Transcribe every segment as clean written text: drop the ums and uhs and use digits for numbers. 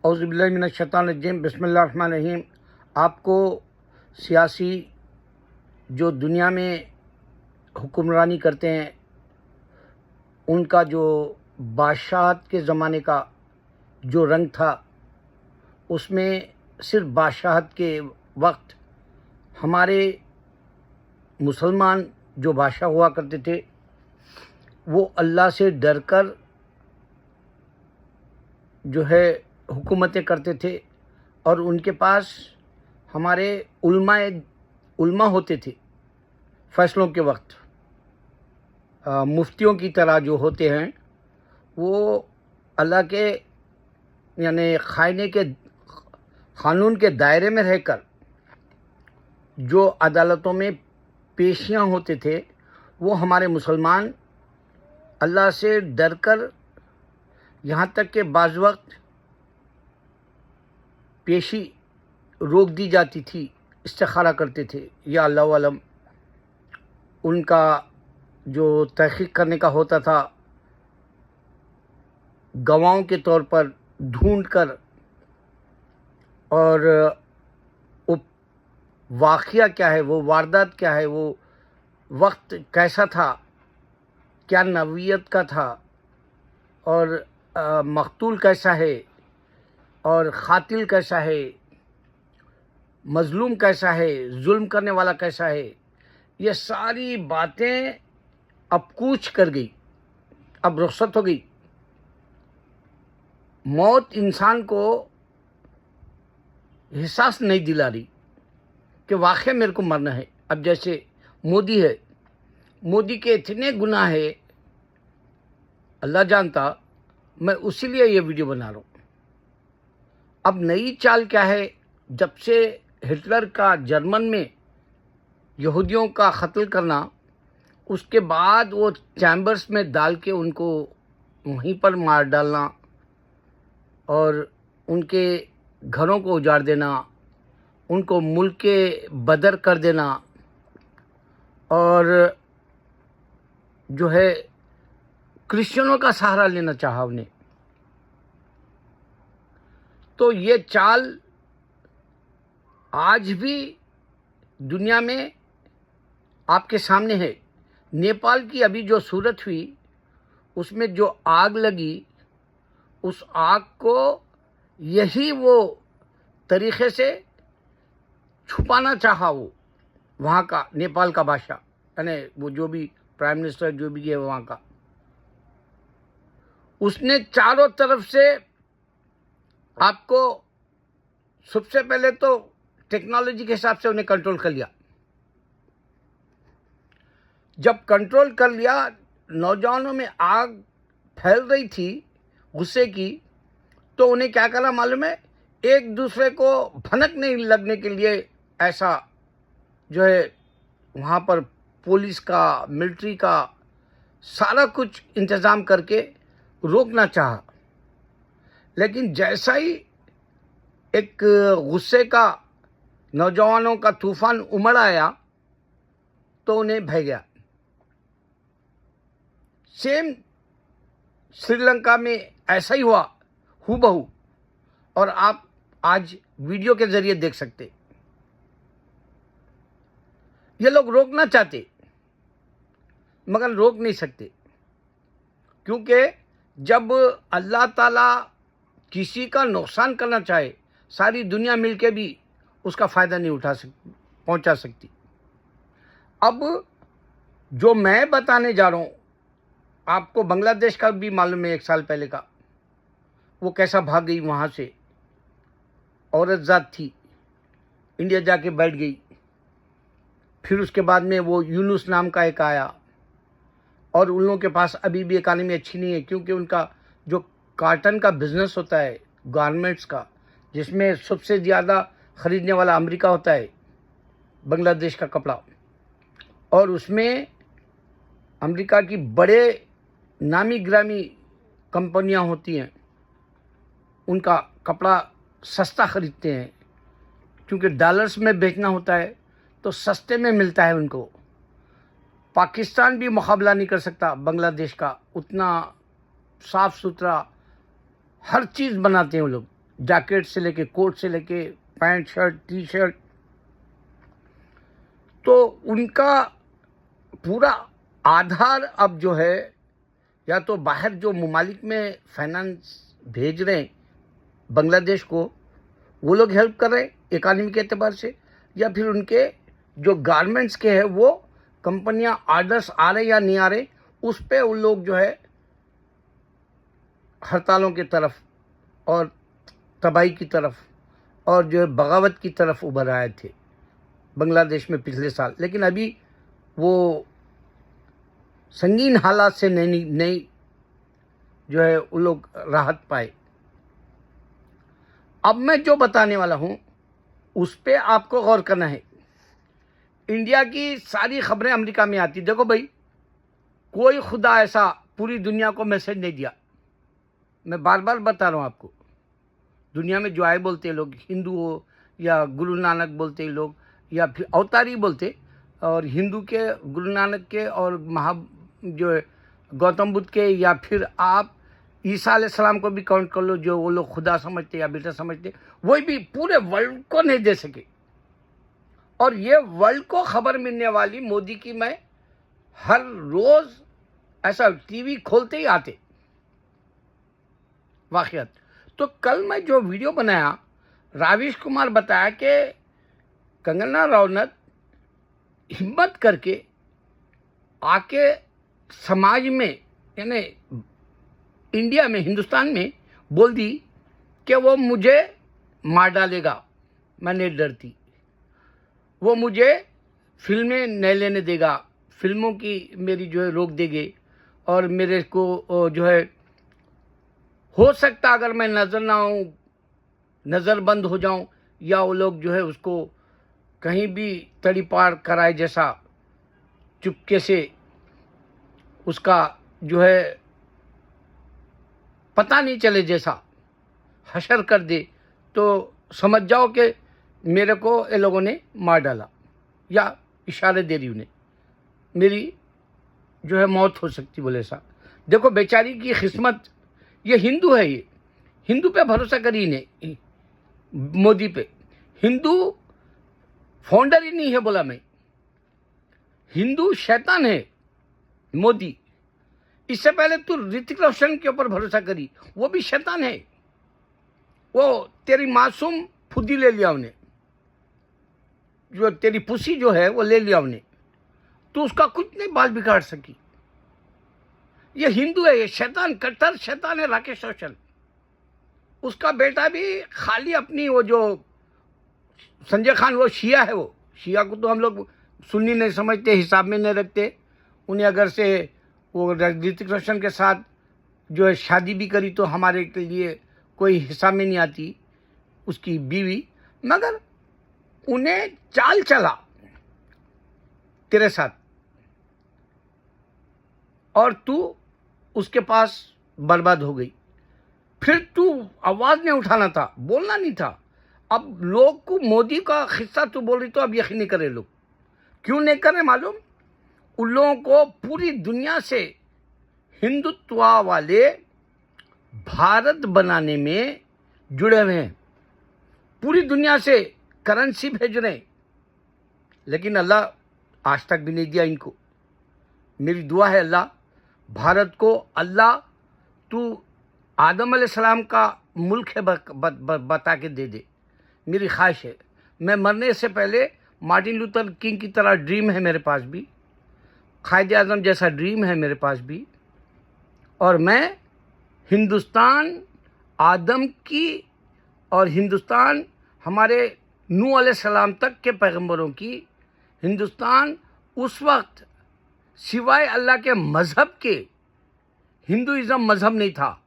औज़ुबिल्लाहि मिनश्शैतानिर्रजीम बिस्मिल्लाहिर्रहमानिर्रहीम। आपको सियासी जो दुनिया में हुक्मरानी करते हैं उनका जो बादशाहत के ज़माने का जो रंग था, उसमें सिर्फ बादशाहत के वक्त हमारे मुसलमान जो बादशाह हुआ करते थे वो अल्लाह से डर कर जो है हुकूमतें करते थे और उनके पास हमारे उल्मा होते थे फैसलों के वक्त। मुफ्तियों की तरह जो होते हैं वो अल्लाह के यानी क़ानून के दायरे में रहकर जो अदालतों में पेशियां होते थे वो हमारे मुसलमान अल्लाह से डर कर, यहाँ तक कि बाज़ वक्त पेशी रोक दी जाती थी, इस्तिखारा करते थे या अल्लाह अलम। उनका जो तहक़ीक़ करने का होता था गवाहों के तौर पर ढूंढ कर, और वो वाक़या क्या है, वो वारदात क्या है, वो वक्त कैसा था, क्या नवीयत का था, और मक़तूल कैसा है और क़ातिल कैसा है, मज़लूम कैसा है, जुल्म करने वाला कैसा है, ये सारी बातें अब कूच कर गई, अब रुख़सत हो गई। मौत इंसान को एहसास नहीं दिला रही कि वाक़ई मेरे को मरना है। अब जैसे मोदी है, मोदी के इतने गुनाह है अल्लाह जानता, मैं उसी लिए ये वीडियो बना रहा हूँ। अब नई चाल क्या है, जब से हिटलर का जर्मन में यहूदियों का कत्ल करना, उसके बाद वो चैम्बर्स में डाल के उनको वहीं पर मार डालना और उनके घरों को उजाड़ देना, उनको मुल्क के बदर कर देना, और जो है क्रिश्चियनों का सहारा लेना चाहा उन्हें। तो ये चाल आज भी दुनिया में आपके सामने है। नेपाल की अभी जो सूरत हुई, उसमें जो आग लगी, उस आग को यही वो तरीक़े से छुपाना चाहा वो वहाँ का नेपाल का बादशाह, यानी वो जो भी प्राइम मिनिस्टर जो भी है वहाँ का, उसने चारों तरफ से आपको सबसे पहले तो टेक्नोलॉजी के हिसाब से उन्हें कंट्रोल कर लिया। जब कंट्रोल कर लिया, नौजवानों में आग फैल रही थी गुस्से की, तो उन्हें क्या करा मालूम है, एक दूसरे को भनक नहीं लगने के लिए ऐसा जो है वहाँ पर पुलिस का, मिलिट्री का सारा कुछ इंतज़ाम करके रोकना चाहा। लेकिन जैसा ही एक गुस्से का नौजवानों का तूफ़ान उमड़ आया तो उन्हें भय गया। सेम श्रीलंका में ऐसा ही हुआ हूबहू, और आप आज वीडियो के ज़रिए देख सकते। ये लोग रोकना चाहते मगर रोक नहीं सकते, क्योंकि जब अल्लाह ताला किसी का नुकसान करना चाहे, सारी दुनिया मिलके भी उसका फ़ायदा नहीं पहुंचा सकती। अब जो मैं बताने जा रहा हूँ, आपको बांग्लादेश का भी मालूम है, 1 साल पहले का, वो कैसा भाग गई वहाँ से। औरत ज़ात थी, इंडिया जाके बैठ गई। फिर उसके बाद में वो यूनुस नाम का एक आया, और उन लोगों के पास अभी भी इकानमी अच्छी नहीं है, क्योंकि उनका जो कॉटन का बिज़नेस होता है, गारमेंट्स का, जिसमें सबसे ज़्यादा ख़रीदने वाला अमेरिका होता है, बांग्लादेश का कपड़ा, और उसमें अमेरिका की बड़े नामी ग्रामी कंपनियां होती हैं, उनका कपड़ा सस्ता ख़रीदते हैं, क्योंकि डॉलर्स में बेचना होता है तो सस्ते में मिलता है उनको। पाकिस्तान भी मुकाबला नहीं कर सकता बांग्लादेश का, उतना साफ़ सुथरा हर चीज़ बनाते हैं वो लोग। जैकेट से लेके, कोट से लेके, पैंट शर्ट, टी शर्ट। तो उनका पूरा आधार अब जो है, या तो बाहर जो ममालिक में फाइनेंस भेज रहे हैं बांग्लादेश को, वो लोग हेल्प कर रहे हैं इकानमी के एतबार से, या फिर उनके जो गारमेंट्स के हैं वो कंपनियां ऑर्डर्स आ रहे या नहीं आ रहे, उस पे उन लोग जो है हड़तालों की तरफ और तबाही की तरफ और जो है बगावत की तरफ उभर आए थे बांग्लादेश में पिछले साल। लेकिन अभी वो संगीन हालात से नहीं जो है वो लोग राहत पाए। अब मैं जो बताने वाला हूं उस पे आपको गौर करना है। इंडिया की सारी खबरें अमेरिका में आती। देखो भाई, कोई खुदा ऐसा पूरी दुनिया को मैसेज नहीं दिया। मैं बार बार बता रहा हूं आपको, दुनिया में जो आए बोलते हैं लोग, हिंदू हो या गुरु नानक बोलते हैं लोग, या फिर अवतारी बोलते, और हिंदू के गुरु नानक के और जो है गौतम बुद्ध के, या फिर आप ईसा अलैहिस्सलाम को भी काउंट कर लो, जो वो लोग खुदा समझते या बेटा समझते, वही भी पूरे वर्ल्ड को नहीं दे सके। और ये वर्ल्ड को खबर मिलने वाली मोदी की, मैं हर रोज ऐसा टीवी खोलते ही आते वाकयात। तो कल मैं जो वीडियो बनाया, राविश कुमार बताया कि कंगना रनौत हिम्मत करके आके समाज में, यानी इंडिया में, हिंदुस्तान में बोल दी कि वो मुझे मार डालेगा, मैं नहीं डरती, वो मुझे फिल्में नहीं लेने देगा, फिल्मों की मेरी जो है रोक देंगे, और मेरे को जो है हो सकता अगर मैं नज़र ना आऊँ, नज़र बंद हो जाऊं, या वो लोग जो है उसको कहीं भी तड़ी पार कराए, जैसा चुपके से उसका जो है पता नहीं चले, जैसा हशर कर दे, तो समझ जाओ कि मेरे को ये लोगों ने मार डाला, या इशारे दे रही उन्हें, मेरी जो है मौत हो सकती, बोले ऐसा। देखो बेचारी की किस्मत, ये हिंदू है, ये हिंदू पे भरोसा करी इन्हें, मोदी पे। हिंदू फाउंडर ही नहीं है, बोला मैं, हिंदू शैतान है मोदी। इससे पहले तू ऋतिक रोशन के ऊपर भरोसा करी, वो भी शैतान है। वो तेरी मासूम फुद्दी ले लिया उन्हें, जो तेरी पुसी जो है वो ले लिया उन्हें, तो उसका कुछ नहीं बाल बिगाड़ सकी। ये हिंदू है, ये शैतान, कट्टर शैतान है राकेश रोशन। उसका बेटा भी खाली अपनी, वो जो संजय खान, वो शिया है, वो शिया को तो हम लोग सुन्नी नहीं समझते, हिसाब में नहीं रखते उन्हें। अगर से वो ऋतिक रोशन के साथ जो है शादी भी करी तो हमारे के लिए कोई हिसाब में नहीं आती उसकी बीवी, मगर उन्हें चाल चला तेरे साथ, और तू उसके पास बर्बाद हो गई। फिर तू आवाज नहीं उठाना था, बोलना नहीं था। अब लोग को मोदी का किस्सा तू बोल रही, तो अब यकीन नहीं करे लोग। क्यों नहीं करे मालूम? उन लोगों को पूरी दुनिया से हिंदुत्व वाले भारत बनाने में जुड़े हुए हैं, पूरी दुनिया से करेंसी भेज रहे हैं, लेकिन अल्लाह आज तक भी नहीं दिया इनको। मेरी दुआ है अल्लाह, भारत को अल्लाह तू आदम अलैहिस्सलाम का मुल्क है बता के दे दे। मेरी ख्वाहिश है, मैं मरने से पहले मार्टिन लूथर किंग की तरह ड्रीम है मेरे पास भी, कायद आज़म जैसा ड्रीम है मेरे पास भी, और मैं हिंदुस्तान आदम की और हिंदुस्तान हमारे नूह अलैहिस्सलाम तक के पैगंबरों की, हिंदुस्तान उस वक्त सिवाय अल्लाह के मज़हब के, हिंदुइज़्म मज़हब नहीं था।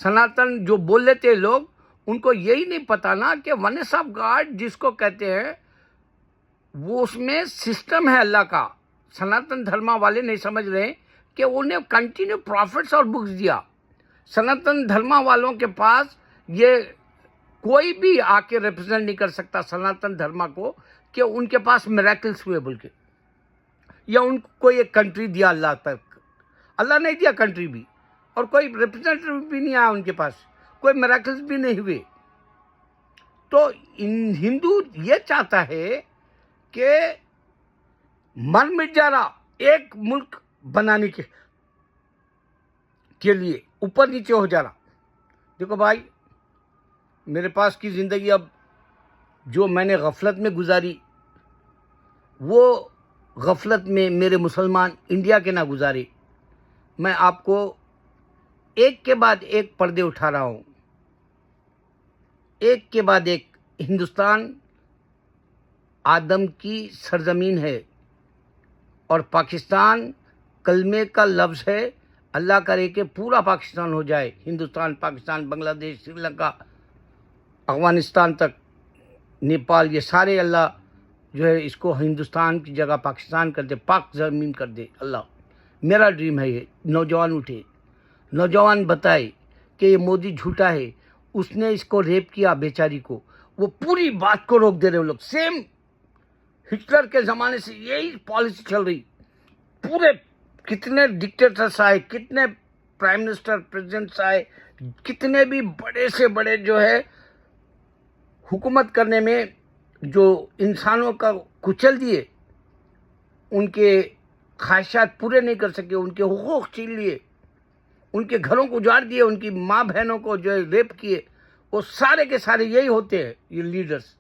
सनातन जो बोल लेते लोग, उनको यही नहीं पता ना कि वनेस ऑफ गॉड जिसको कहते हैं, वो उसमें सिस्टम है अल्लाह का। सनातन धर्म वाले नहीं समझ रहे कि उन्हें कंटिन्यू प्रॉफिट्स और बुक्स दिया। सनातन धर्म वालों के पास ये कोई भी आके रिप्रेजेंट नहीं कर सकता सनातन धर्म को कि उनके पास मिरेकल्स हुए बोल के, या उनको एक कंट्री दिया अल्लाह तक। अल्लाह नहीं दिया कंट्री भी, और कोई रिप्रेजेंटेटिव भी नहीं आया उनके पास, कोई मिरेकल्स भी नहीं हुए। तो हिंदू ये चाहता है कि मर मिट जा रहा एक मुल्क बनाने के लिए ऊपर नीचे हो जा रहा। देखो भाई, मेरे पास की ज़िंदगी अब जो मैंने गफलत में गुजारी, वो गफलत में मेरे मुसलमान इंडिया के ना गुजारे। मैं आपको एक के बाद एक पर्दे उठा रहा हूँ, एक के बाद एक। हिंदुस्तान आदम की सरजमीन है और पाकिस्तान कलमे का लफ्ज़ है। अल्लाह करे कि पूरा पाकिस्तान हो जाए, हिंदुस्तान, पाकिस्तान, बांग्लादेश, श्रीलंका, अफगानिस्तान तक, नेपाल, ये सारे अल्लाह जो है इसको हिंदुस्तान की जगह पाकिस्तान कर दे, पाक ज़मीन कर दे अल्लाह। मेरा ड्रीम है ये। नौजवान उठे, नौजवान बताए कि ये मोदी झूठा है, उसने इसको रेप किया बेचारी को। वो पूरी बात को रोक दे रहे हैं लोग। सेम हिटलर के ज़माने से यही पॉलिसी चल रही। पूरे कितने डिक्टेटर्स आए, कितने प्राइम मिनिस्टर, प्रेसिडेंट्स आए, कितने भी बड़े से बड़े जो है हुकूमत करने में जो इंसानों का कुचल दिए, उनके ख्वाहिशात पूरे नहीं कर सके, उनके हुकूक छीन लिए, उनके घरों को उजाड़ दिए, उनकी माँ बहनों को जो है रेप किए, वो सारे के सारे यही होते हैं ये लीडर्स।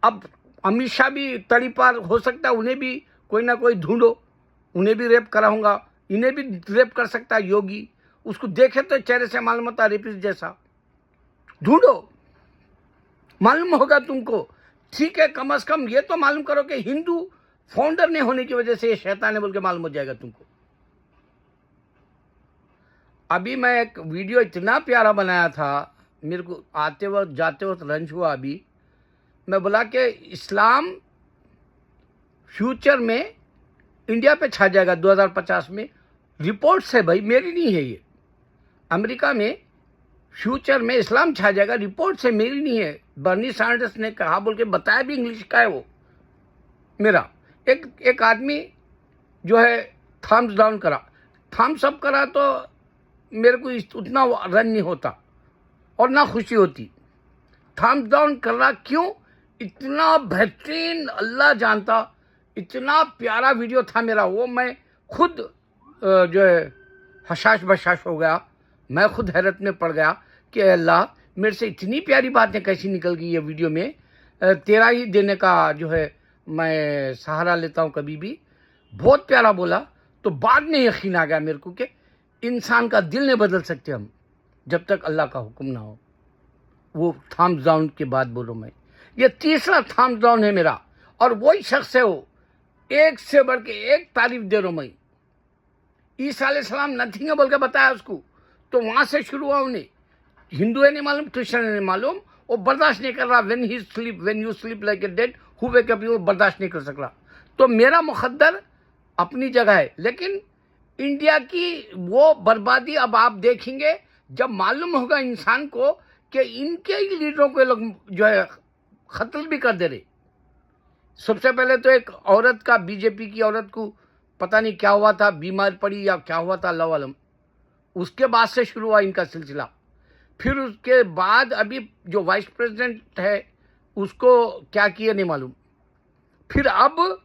अब अमित शाह भी तड़ी पार हो सकता है, उन्हें भी कोई ना कोई ढूंढो, उन्हें भी रेप कराऊंगा, इन्हें भी रेप कर सकता है योगी। उसको देखे तो चेहरे से मालूम होता रेपिस्ट जैसा। ढूंढो, मालूम होगा तुमको। ठीक है, कम से कम ये तो मालूम करो कि हिंदू फाउंडर नहीं होने की वजह से ये शैतान है बोल के मालूम हो जाएगा तुमको। अभी मैं एक वीडियो इतना प्यारा बनाया था, मेरे को आते वक्त जाते वक्त रंज हुआ। अभी मैं बोला कि इस्लाम फ्यूचर में इंडिया पे छा जाएगा 2050 में। रिपोर्ट्स है भाई, मेरी नहीं है ये। अमेरिका में फ्यूचर में इस्लाम छा जाएगा, रिपोर्ट्स है, मेरी नहीं है। बर्नी सैंडर्स ने कहा बोल के बताया भी, इंग्लिश का है वो मेरा। एक आदमी जो है थम्स डाउन करा, थम्स अप करा तो मेरे को उतना रन नहीं होता और ना खुशी होती। थम्स डाउन कर रहा क्यों? इतना बेहतरीन अल्लाह जानता, इतना प्यारा वीडियो था मेरा वो। मैं खुद जो है हशाश बशाश हो गया, मैं खुद हैरत में पड़ गया कि अल्लाह मेरे से इतनी प्यारी बातें कैसी निकल गई ये वीडियो में। तेरा ही देने का जो है मैं सहारा लेता हूँ कभी भी। बहुत प्यारा बोला। तो बाद में यकीन आ गया मेरे को कि इंसान का दिल नहीं बदल सकते हम जब तक अल्लाह का हुक्म ना हो। वो थम्स डाउन के बाद बोलो मैं, ये तीसरा थम्स डाउन है मेरा। और वही शख्स है वो, एक से बढ़ के एक तारीफ दे रहा हूं मैं। ईसा अलैहिस्सलाम नथिंग है बोल के बताया उसको, तो वहां से शुरू हुआ। उन्हें हिंदू है नहीं मालूम, क्रिश्चियन है नहीं मालूम, वो बर्दाश्त नहीं कर रहा। When you sleep like a dead who wake up, वो बर्दाश्त नहीं कर सक रहा। तो मेरा मुकद्दर अपनी जगह है, लेकिन इंडिया की वो बर्बादी अब आप देखेंगे जब मालूम होगा इंसान को कि इनके ही लीडरों को लोग जो है कत्ल भी कर दे रहे। सबसे पहले तो एक औरत का, बीजेपी की औरत को पता नहीं क्या हुआ था, बीमार पड़ी या क्या हुआ था, अल्लाह आलम। उसके बाद से शुरू हुआ इनका सिलसिला। फिर उसके बाद अभी जो वाइस प्रेसिडेंट है उसको क्या किया नहीं मालूम। फिर अब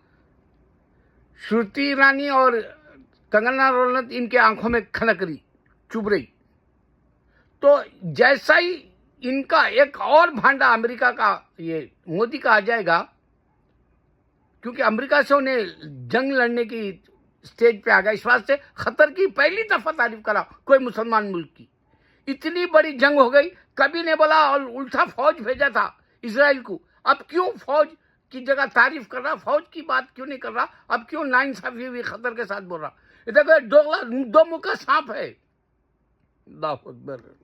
श्रुति ईरानी और कंगना रनौत इनके आंखों में खनक रही, चुभ रही। तो जैसा ही इनका एक और भांडा अमेरिका का, ये मोदी का आ जाएगा, क्योंकि अमेरिका से उन्हें जंग लड़ने की स्टेज पे आ गया, इस बात से खतर की पहली दफा तारीफ करा कोई मुसलमान मुल्क की। इतनी बड़ी जंग हो गई, कभी नहीं बोला, और उल्टा फौज भेजा था इजराइल को। अब क्यों फौज की जगह तारीफ कर रहा, फौज की बात क्यों नहीं कर रहा? अब क्यों नाइंसाफी हुई, खतर के साथ बोल रहा? देखो दो मुंह का सांप है। अल्लाहू अकबर।